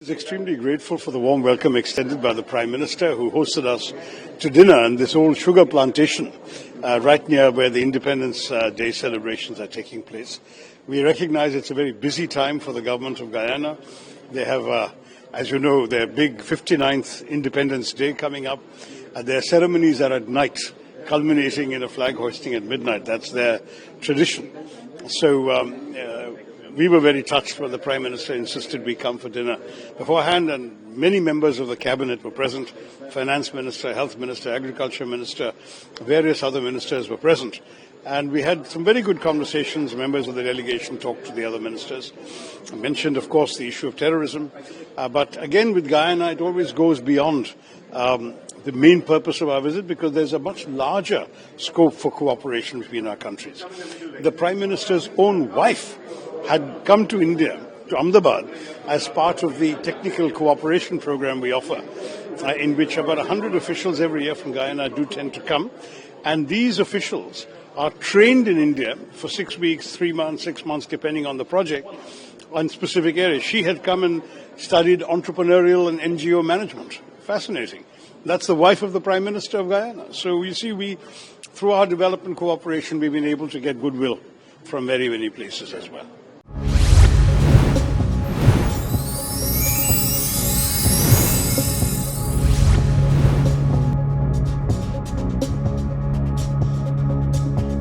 I was extremely grateful for the warm welcome extended by the Prime Minister, who hosted us to dinner in this old sugar plantation right near where the Independence Day celebrations are taking place. We recognize it's a very busy time for the government of Guyana. They have, as you know, their big 59th Independence Day coming up. Their ceremonies are at night, culminating in a flag hoisting at midnight. That's their tradition. So we were very touched when the Prime Minister insisted we come for dinner beforehand, and many members of the Cabinet were present. Finance Minister, Health Minister, Agriculture Minister, various other ministers were present. And we had some very good conversations. Members of the delegation talked to the other ministers. I mentioned, of course, the issue of terrorism. But again, with Guyana, it always goes beyond the main purpose of our visit, because there's a much larger scope for cooperation between our countries. The Prime Minister's own wife had come to India, to Ahmedabad, as part of the technical cooperation program we offer, in which about 100 officials every year from Guyana do tend to come. And these officials are trained in India for 6 weeks, 3 months, 6 months, depending on the project, on specific areas. She had come and studied entrepreneurial and NGO management. Fascinating. That's the wife of the Prime Minister of Guyana. So you see, through our development cooperation, we've been able to get goodwill from very many places as well.